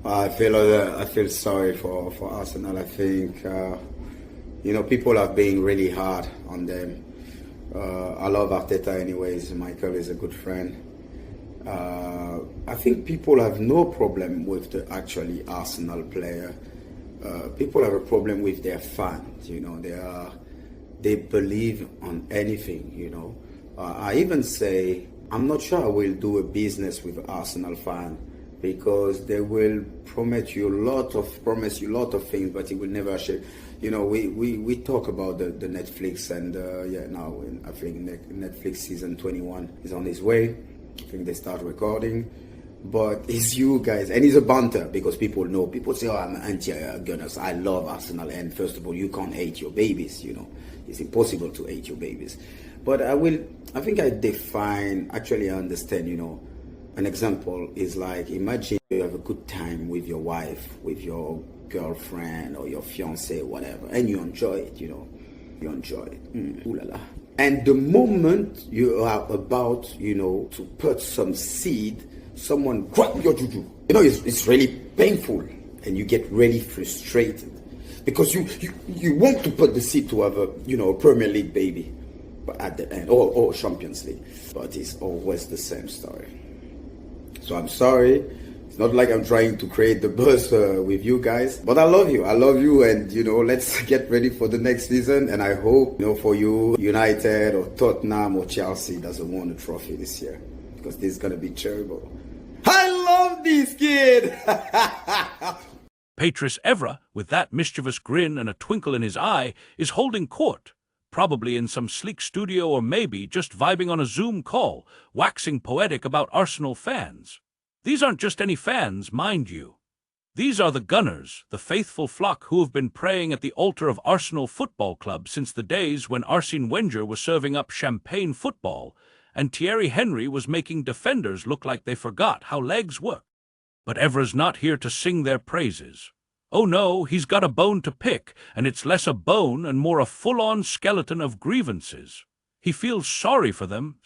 I feel sorry for Arsenal. I think people are being really hard on them. I love Arteta anyways. Michael is a good friend. I think people have no problem with the actually Arsenal player. People have a problem with their fans. They believe on anything. I even say I'm not sure I will do a business with Arsenal fan because they will promise you a lot of things, but it will never share. We talk about the Netflix and now I think Netflix season 21 is on its way. I think they start recording, but it's you guys, and it's a banter because people say, oh, I'm anti-Gunners. I love Arsenal, and first of all, you can't hate your babies. It's impossible to hate your babies. But I understand. An example is like, imagine you have a good time with your wife, with your girlfriend or your fiance, whatever, and you enjoy it. You enjoy it. Ooh la la. And the moment you are about, to put some seed, someone grab your juju. It's really painful, and you get really frustrated because you want to put the seed to have a Premier League baby, but at the end, or Champions League, but it's always the same story. So I'm sorry. It's not like I'm trying to create the buzz with you guys, but I love you, and let's get ready for the next season. And I hope for you, United or Tottenham or Chelsea doesn't win a trophy this year, because this is gonna be terrible. I love this kid. Patrice Evra, with that mischievous grin and a twinkle in his eye, is holding court, probably in some sleek studio or maybe just vibing on a Zoom call, waxing poetic about Arsenal fans. These aren't just any fans, mind you. These are the Gunners, the faithful flock who have been praying at the altar of Arsenal Football Club since the days when Arsene Wenger was serving up champagne football and Thierry Henry was making defenders look like they forgot how legs work. But Evra's not here to sing their praises. Oh no, he's got a bone to pick, and it's less a bone and more a full-on skeleton of grievances. He feels sorry for them,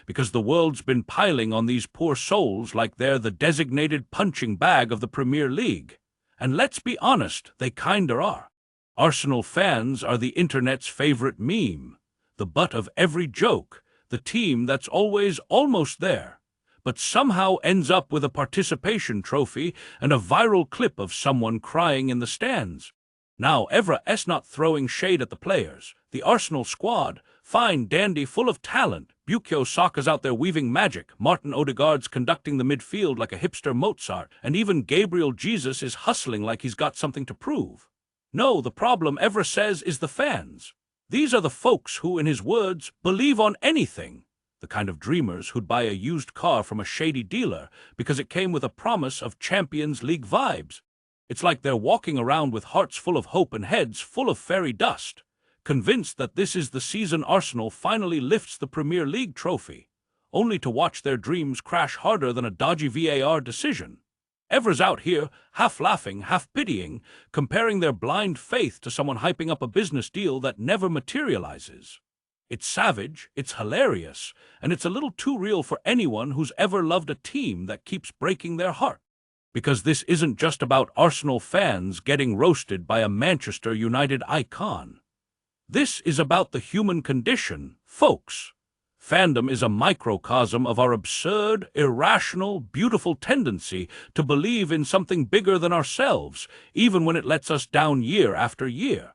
because the world's been piling on these poor souls like they're the designated punching bag of the Premier League. And let's be honest, they kinda are. Arsenal fans are the internet's favorite meme, the butt of every joke, the team that's always almost there, but somehow ends up with a participation trophy and a viral clip of someone crying in the stands. Now, Evra's not throwing shade at the players. The Arsenal squad, fine, dandy, full of talent. Bukayo Saka's out there weaving magic. Martin Odegaard's conducting the midfield like a hipster Mozart. And even Gabriel Jesus is hustling like he's got something to prove. No, the problem, Evra says, is the fans. These are the folks who, in his words, believe on anything. The kind of dreamers who'd buy a used car from a shady dealer because it came with a promise of Champions League vibes. It's like they're walking around with hearts full of hope and heads full of fairy dust, convinced that this is the season Arsenal finally lifts the Premier League trophy, only to watch their dreams crash harder than a dodgy VAR decision. Evra's out here, half laughing, half pitying, comparing their blind faith to someone hyping up a business deal that never materializes. It's savage, it's hilarious, and it's a little too real for anyone who's ever loved a team that keeps breaking their heart. Because this isn't just about Arsenal fans getting roasted by a Manchester United icon. This is about the human condition, folks. Fandom is a microcosm of our absurd, irrational, beautiful tendency to believe in something bigger than ourselves, even when it lets us down year after year.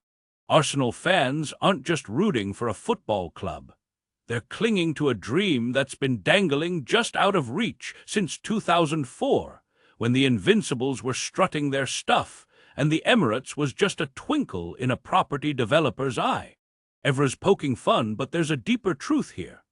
Arsenal fans aren't just rooting for a football club. They're clinging to a dream that's been dangling just out of reach since 2004, when the Invincibles were strutting their stuff, and the Emirates was just a twinkle in a property developer's eye. Evra's poking fun, but there's a deeper truth here.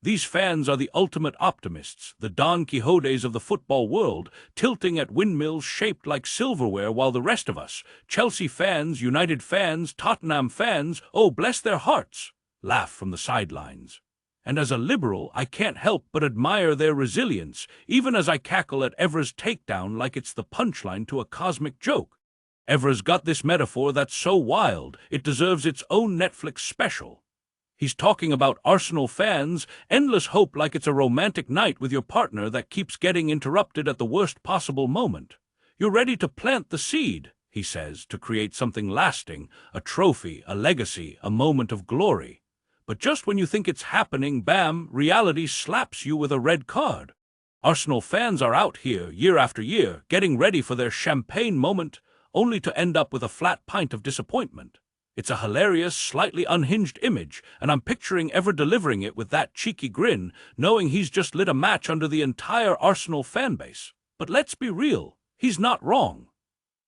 These fans are the ultimate optimists, the Don Quixotes of the football world, tilting at windmills shaped like silverware, while the rest of us, Chelsea fans, United fans, Tottenham fans, oh, bless their hearts, laugh from the sidelines. And as a liberal, I can't help but admire their resilience, even as I cackle at Evra's takedown like it's the punchline to a cosmic joke. Evra's got this metaphor that's so wild, it deserves its own Netflix special. He's talking about Arsenal fans, endless hope like it's a romantic night with your partner that keeps getting interrupted at the worst possible moment. You're ready to plant the seed, he says, to create something lasting, a trophy, a legacy, a moment of glory. But just when you think it's happening, bam, reality slaps you with a red card. Arsenal fans are out here, year after year, getting ready for their champagne moment, only to end up with a flat pint of disappointment. It's a hilarious, slightly unhinged image, and I'm picturing Evra delivering it with that cheeky grin, knowing he's just lit a match under the entire Arsenal fanbase. But let's be real, he's not wrong.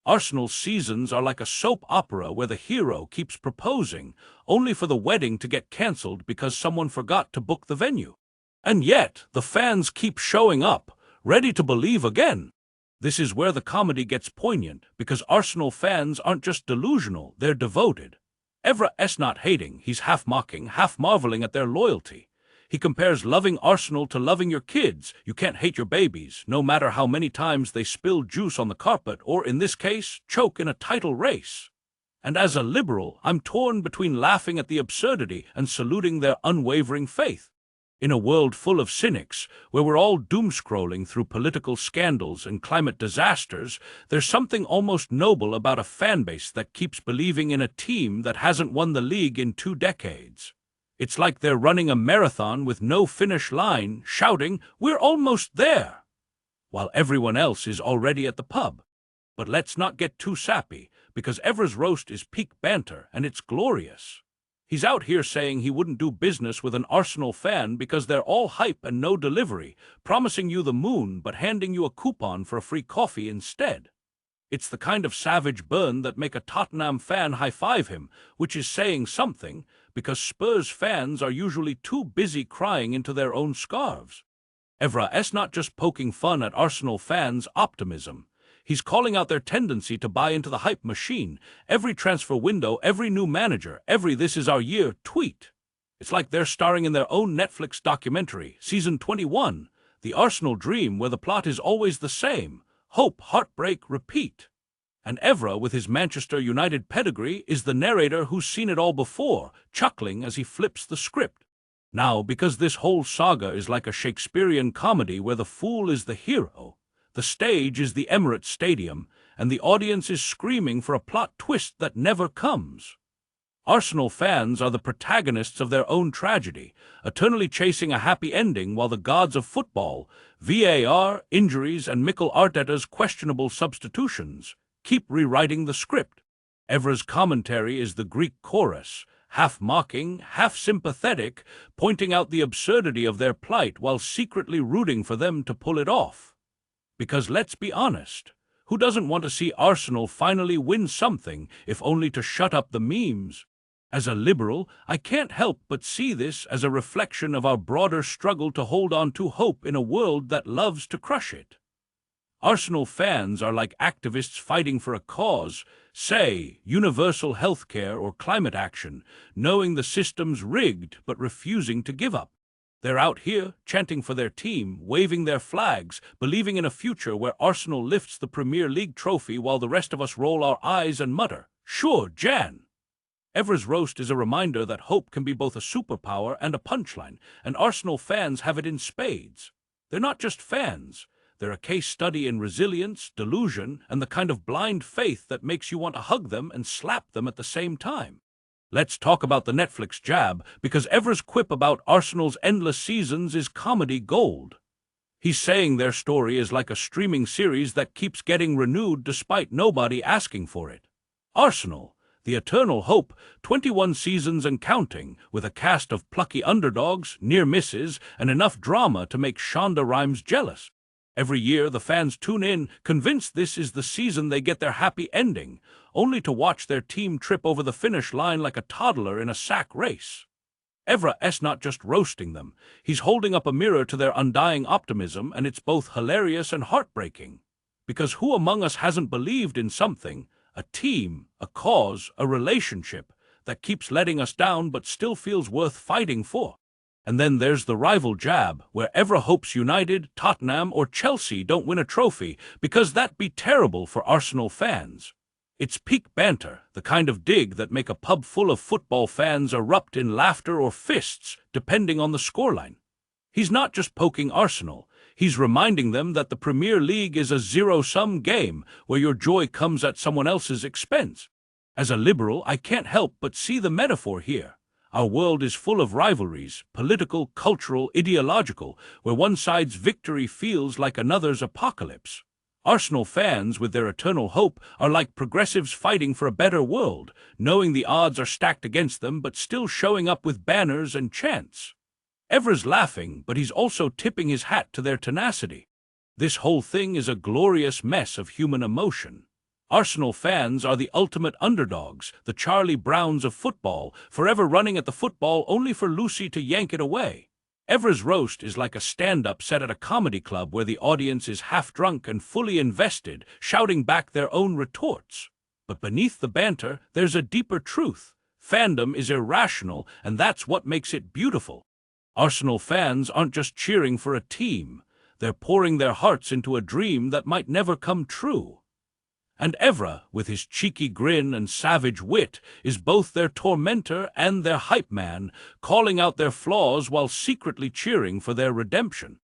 Arsenal's seasons are like a soap opera where the hero keeps proposing, only for the wedding to get cancelled because someone forgot to book the venue. And yet, the fans keep showing up, ready to believe again. This is where the comedy gets poignant, because Arsenal fans aren't just delusional, they're devoted. Evra's not hating, he's half mocking, half marveling at their loyalty. He compares loving Arsenal to loving your kids. You can't hate your babies, no matter how many times they spill juice on the carpet, or in this case, choke in a title race. And as a liberal, I'm torn between laughing at the absurdity and saluting their unwavering faith. In a world full of cynics, where we're all doom-scrolling through political scandals and climate disasters, there's something almost noble about a fanbase that keeps believing in a team that hasn't won the league in 2 decades. It's like they're running a marathon with no finish line, shouting, "We're almost there!" while everyone else is already at the pub. But let's not get too sappy, because Evra's roast is peak banter, and it's glorious. He's out here saying he wouldn't do business with an Arsenal fan because they're all hype and no delivery, promising you the moon but handing you a coupon for a free coffee instead. It's the kind of savage burn that make a Tottenham fan high-five him, which is saying something, because Spurs fans are usually too busy crying into their own scarves. Evra's not just poking fun at Arsenal fans' optimism. He's calling out their tendency to buy into the hype machine. Every transfer window, every new manager, every "this is our year" tweet. It's like they're starring in their own Netflix documentary, Season 21, The Arsenal Dream, where the plot is always the same: hope, heartbreak, repeat. And Evra, with his Manchester United pedigree, is the narrator who's seen it all before, chuckling as he flips the script. Now, because this whole saga is like a Shakespearean comedy where the fool is the hero, the stage is the Emirates Stadium, and the audience is screaming for a plot twist that never comes. Arsenal fans are the protagonists of their own tragedy, eternally chasing a happy ending while the gods of football, VAR, injuries, and Mikel Arteta's questionable substitutions keep rewriting the script. Evra's commentary is the Greek chorus, half mocking, half sympathetic, pointing out the absurdity of their plight while secretly rooting for them to pull it off. Because let's be honest, who doesn't want to see Arsenal finally win something, if only to shut up the memes? As a liberal, I can't help but see this as a reflection of our broader struggle to hold on to hope in a world that loves to crush it. Arsenal fans are like activists fighting for a cause, say, universal health care or climate action, knowing the system's rigged but refusing to give up. They're out here, chanting for their team, waving their flags, believing in a future where Arsenal lifts the Premier League trophy while the rest of us roll our eyes and mutter, "Sure, Jan." Evra's roast is a reminder that hope can be both a superpower and a punchline, and Arsenal fans have it in spades. They're not just fans. They're a case study in resilience, delusion, and the kind of blind faith that makes you want to hug them and slap them at the same time. Let's talk about the Netflix jab, because Evra's quip about Arsenal's endless seasons is comedy gold. He's saying their story is like a streaming series that keeps getting renewed despite nobody asking for it. Arsenal, the eternal hope, 21 seasons and counting, with a cast of plucky underdogs, near misses, and enough drama to make Shonda Rhimes jealous. Every year, the fans tune in, convinced this is the season they get their happy ending, only to watch their team trip over the finish line like a toddler in a sack race. Evra's not just roasting them. He's holding up a mirror to their undying optimism, and it's both hilarious and heartbreaking. Because who among us hasn't believed in something, a team, a cause, a relationship, that keeps letting us down but still feels worth fighting for? And then there's the rival jab, where Evra hopes United, Tottenham, or Chelsea don't win a trophy, because that'd be terrible for Arsenal fans. It's peak banter, the kind of dig that make a pub full of football fans erupt in laughter or fists, depending on the scoreline. He's not just poking Arsenal, He's reminding them that the Premier League is a zero-sum game where your joy comes at someone else's expense. As a liberal, I can't help but see the metaphor here. Our world is full of rivalries, political, cultural, ideological, where one side's victory feels like another's apocalypse. Arsenal fans, with their eternal hope, are like progressives fighting for a better world, knowing the odds are stacked against them but still showing up with banners and chants. Evra's laughing, but he's also tipping his hat to their tenacity. This whole thing is a glorious mess of human emotion. Arsenal fans are the ultimate underdogs, the Charlie Browns of football, forever running at the football only for Lucy to yank it away. Evra's roast is like a stand-up set at a comedy club where the audience is half-drunk and fully invested, shouting back their own retorts. But beneath the banter, there's a deeper truth. Fandom is irrational, and that's what makes it beautiful. Arsenal fans aren't just cheering for a team. They're pouring their hearts into a dream that might never come true. And Evra, with his cheeky grin and savage wit, is both their tormentor and their hype man, calling out their flaws while secretly cheering for their redemption.